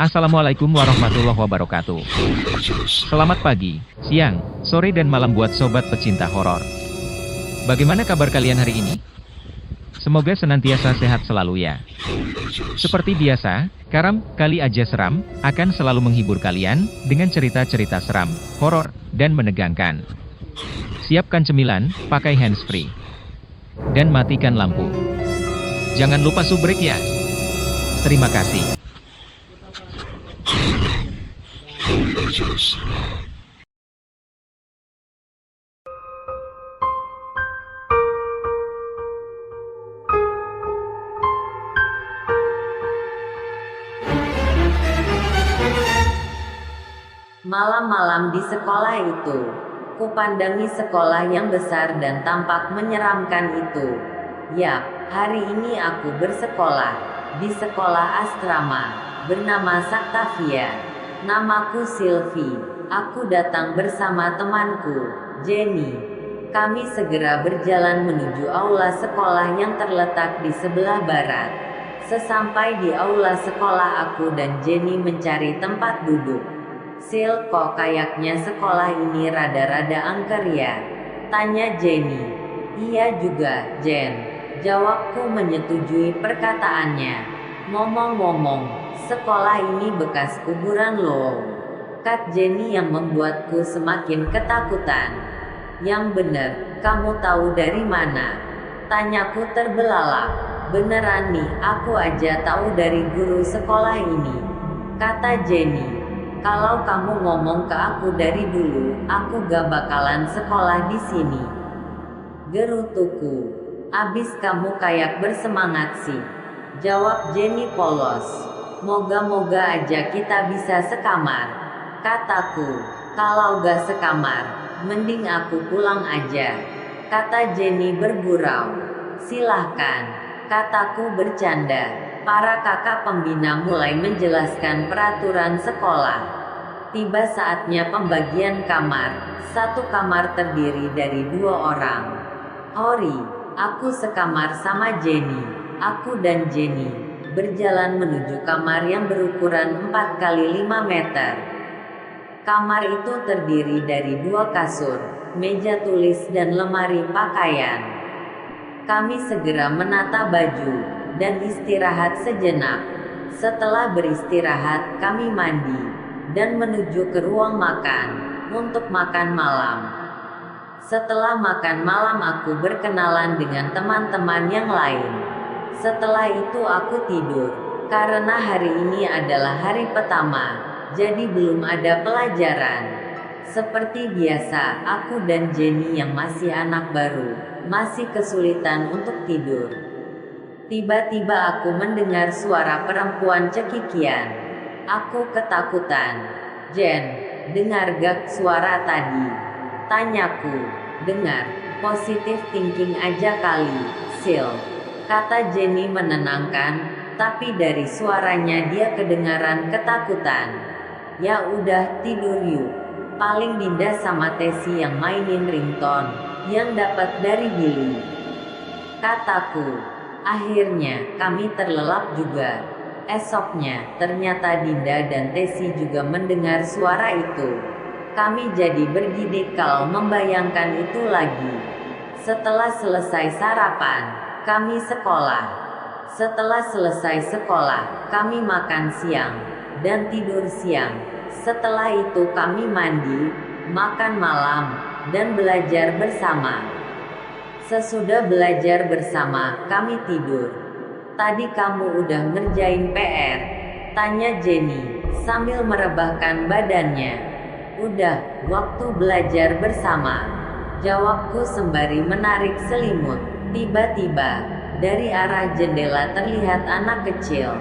Assalamualaikum warahmatullahi wabarakatuh. Selamat pagi, siang, sore dan malam buat sobat pecinta horor. Bagaimana kabar kalian hari ini? Semoga senantiasa sehat selalu ya. Seperti biasa, Karam Kali Aja Seram akan selalu menghibur kalian dengan cerita-cerita seram, horor, dan menegangkan. Siapkan cemilan, pakai handsfree, dan matikan lampu. Jangan lupa subrek ya. Terima kasih. Malam-malam di sekolah itu, kupandangi sekolah yang besar dan tampak menyeramkan itu. Yap, hari ini aku bersekolah di sekolah asrama bernama Saktavia. Namaku Sylvie. Aku datang bersama temanku, Jenny. Kami segera berjalan menuju aula sekolah yang terletak di sebelah barat. Sesampai di aula sekolah, aku dan Jenny mencari tempat duduk. "Sil, kok kayaknya sekolah ini rada-rada angker ya?" tanya Jenny. "Iya juga, Jen," jawabku menyetujui perkataannya. "Ngomong-ngomong, sekolah ini bekas kuburan loh," kat Jenny yang membuatku semakin ketakutan. "Yang bener, kamu tahu dari mana?" tanyaku terbelalak. "Beneran nih, aku aja tahu dari guru sekolah ini," kata Jenny. "Kalau kamu ngomong ke aku dari dulu, aku gak bakalan sekolah di sini," gerutuku. "Abis kamu kayak bersemangat sih," jawab Jenny polos. "Moga-moga aja kita bisa sekamar," kataku. "Kalau gak sekamar, mending aku pulang aja," kata Jenny bergurau. "Silahkan," kataku bercanda. Para kakak pembina mulai menjelaskan peraturan sekolah. Tiba saatnya pembagian kamar. Satu kamar terdiri dari 2 orang. Ori, aku sekamar sama Jenny. Aku dan Jenny berjalan menuju kamar yang berukuran 4 kali 5 meter. Kamar itu terdiri dari 2 kasur, meja tulis dan lemari pakaian. Kami segera menata baju dan istirahat sejenak. Setelah beristirahat, kami mandi dan menuju ke ruang makan untuk makan malam. Setelah makan malam, aku berkenalan dengan teman-teman yang lain. Setelah itu aku tidur karena hari ini adalah hari pertama, jadi belum ada pelajaran. Seperti biasa, aku dan Jenny yang masih anak baru masih kesulitan untuk tidur. Tiba-tiba aku mendengar suara perempuan cekikian. Aku ketakutan. "Jen, dengar gak suara tadi?" tanyaku. "Dengar, positive thinking aja kali, Sil," kata Jenny menenangkan, tapi dari suaranya dia kedengaran ketakutan. "Ya udah, tidur yuk. Paling Dinda sama Tesi yang mainin ringtone yang dapat dari Billy," kataku. Akhirnya, kami terlelap juga. Esoknya, ternyata Dinda dan Tesi juga mendengar suara itu. Kami jadi bergidik kalau membayangkan itu lagi. Setelah selesai sarapan, kami sekolah. Setelah selesai sekolah, kami makan siang dan tidur siang. Setelah itu kami mandi, makan malam, dan belajar bersama. Sesudah belajar bersama, kami tidur. "Tadi kamu udah ngerjain PR?" tanya Jenny sambil merebahkan badannya. "Udah, waktu belajar bersama," jawabku sembari menarik selimut. Tiba-tiba, dari arah jendela terlihat anak kecil.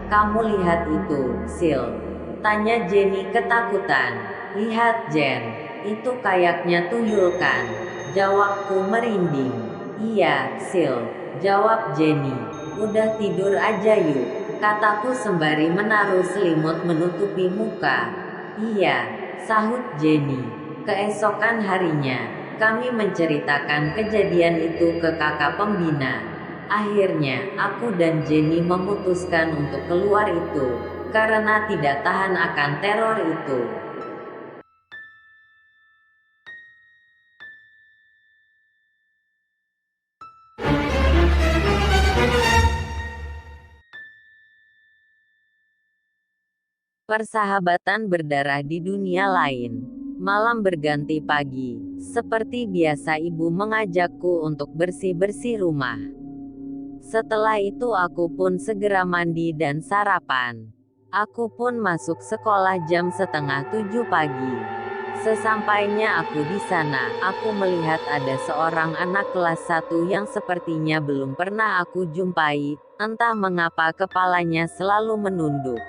"Kamu lihat itu, Sil?" tanya Jenny ketakutan. "Lihat, Jen, itu kayaknya tuyul kan?" jawabku merinding. "Iya, Sil," jawab Jenny. "Udah tidur aja yuk," kataku sembari menaruh selimut menutupi muka. "Iya," sahut Jenny. Keesokan harinya, kami menceritakan kejadian itu ke kakak pembina. Akhirnya, aku dan Jenny memutuskan untuk keluar itu. karena tidak tahan akan teror itu. Persahabatan berdarah di dunia lain. Malam berganti pagi. Seperti biasa ibu mengajakku untuk bersih-bersih rumah. Setelah itu aku pun segera mandi dan sarapan. Aku pun masuk sekolah jam setengah 7 pagi. Sesampainya aku di sana, aku melihat ada seorang anak kelas 1 yang sepertinya belum pernah aku jumpai, entah mengapa kepalanya selalu menunduk.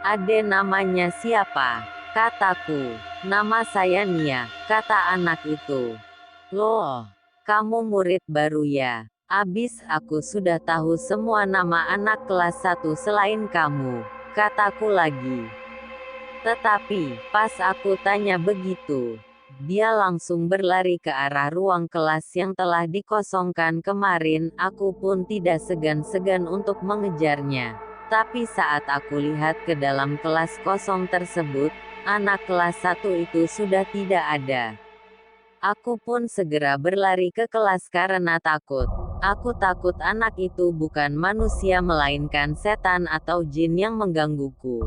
Ade namanya siapa? Kataku. Nama saya Nia, kata anak itu. Loh, kamu murid baru ya? Abis aku sudah tahu semua nama anak kelas 1 selain kamu, kataku lagi. Tetapi, pas aku tanya begitu, dia langsung berlari ke arah ruang kelas yang telah dikosongkan kemarin. Aku pun tidak segan-segan untuk mengejarnya. Tapi saat aku lihat ke dalam kelas kosong tersebut, anak kelas 1 itu sudah tidak ada. Aku pun segera berlari ke kelas karena takut. Aku takut anak itu bukan manusia melainkan setan atau jin yang menggangguku.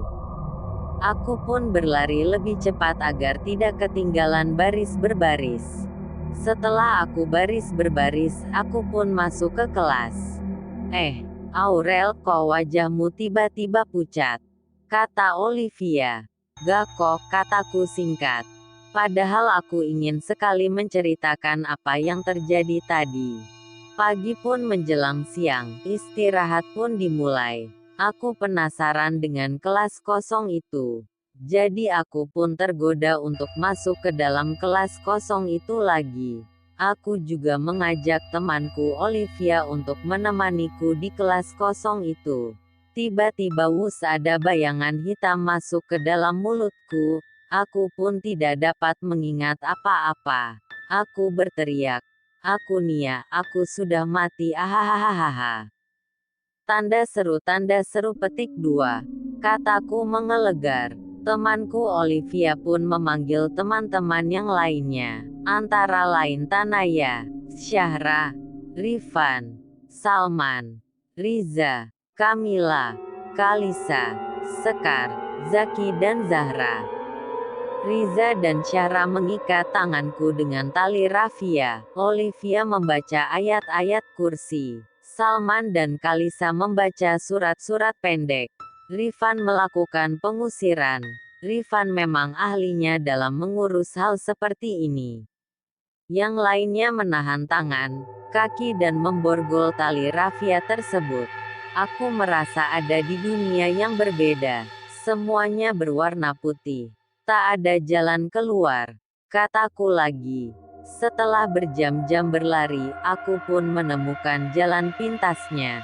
Aku pun berlari lebih cepat agar tidak ketinggalan baris berbaris. Setelah aku baris berbaris, aku pun masuk ke kelas. Aurel, kok wajahmu tiba-tiba pucat? Kata Olivia. Gak kok, kataku singkat. Padahal aku ingin sekali menceritakan apa yang terjadi tadi. Pagi pun menjelang siang, istirahat pun dimulai. Aku penasaran dengan kelas kosong itu. Jadi aku pun tergoda untuk masuk ke dalam kelas kosong itu lagi. Aku juga mengajak temanku Olivia untuk menemaniku di kelas kosong itu. Tiba-tiba ada bayangan hitam masuk ke dalam mulutku. Aku pun tidak dapat mengingat apa-apa. Aku berteriak. Aku Nia, aku sudah mati ahahaha. Tanda seru petik 2. Kataku mengelegar. Temanku Olivia pun memanggil teman-teman yang lainnya. Antara lain Tanaya, Syahra, Rifan, Salman, Riza, Kamila, Kalisa, Sekar, Zaki dan Zahra. Riza dan Syahra mengikat tanganku dengan tali rafia. Olivia membaca ayat-ayat kursi. Salman dan Kalisa membaca surat-surat pendek. Rifan melakukan pengusiran. Rifan memang ahlinya dalam mengurus hal seperti ini. Yang lainnya menahan tangan, kaki dan memborgol tali rafia tersebut. Aku merasa ada di dunia yang berbeda. Semuanya berwarna putih. Tak ada jalan keluar, kataku lagi. Setelah berjam-jam berlari, aku pun menemukan jalan pintasnya.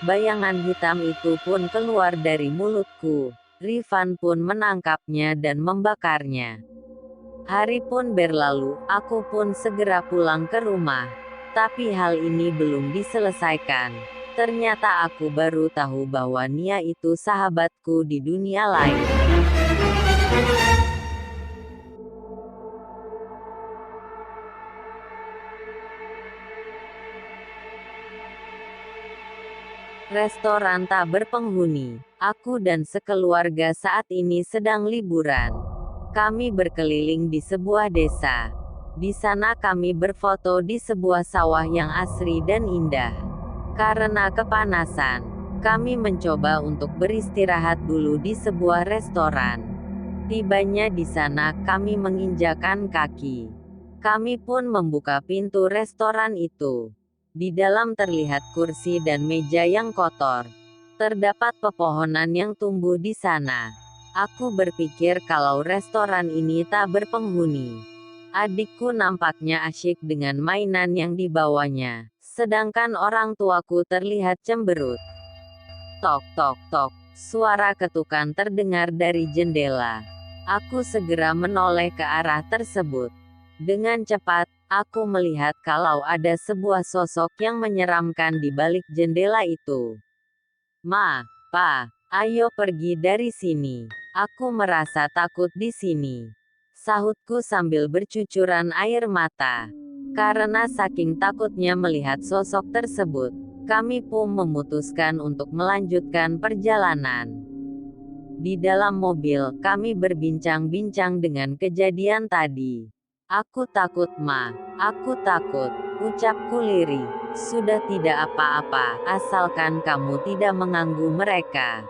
Bayangan hitam itu pun keluar dari mulutku. Rifan pun menangkapnya dan membakarnya. Hari pun berlalu, aku pun segera pulang ke rumah. Tapi hal ini belum diselesaikan. Ternyata aku baru tahu bahwa Nia itu sahabatku di dunia lain. Restoran tak berpenghuni. Aku dan sekeluarga saat ini sedang liburan. Kami berkeliling di sebuah desa. Di sana kami berfoto di sebuah sawah yang asri dan indah. Karena kepanasan, kami mencoba untuk beristirahat dulu di sebuah restoran. Tibanya di sana, kami menginjakan kaki. Kami pun membuka pintu restoran itu. Di dalam terlihat kursi dan meja yang kotor. Terdapat pepohonan yang tumbuh di sana. Aku berpikir kalau restoran ini tak berpenghuni. Adikku nampaknya asyik dengan mainan yang dibawanya, sedangkan orang tuaku terlihat cemberut. Tok tok tok, suara ketukan terdengar dari jendela. Aku segera menoleh ke arah tersebut. Dengan cepat, aku melihat kalau ada sebuah sosok yang menyeramkan di balik jendela itu. Pa, Ayo pergi dari sini. Aku merasa takut di sini. Sahutku sambil bercucuran air mata. Karena saking takutnya melihat sosok tersebut, kami pun memutuskan untuk melanjutkan perjalanan. Di dalam mobil, kami berbincang-bincang dengan kejadian tadi. Aku takut, Ma. Aku takut, ucapku lirih. Sudah tidak apa-apa, asalkan kamu tidak mengganggu mereka.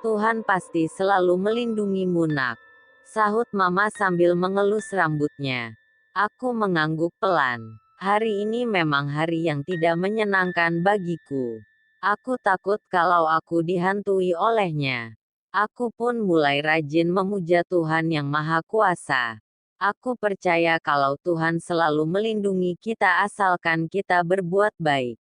Tuhan pasti selalu melindungimu, Nak. Sahut Mama sambil mengelus rambutnya. Aku mengangguk pelan. Hari ini memang hari yang tidak menyenangkan bagiku. Aku takut kalau aku dihantui olehnya. Aku pun mulai rajin memuja Tuhan yang Maha Kuasa. Aku percaya kalau Tuhan selalu melindungi kita asalkan kita berbuat baik.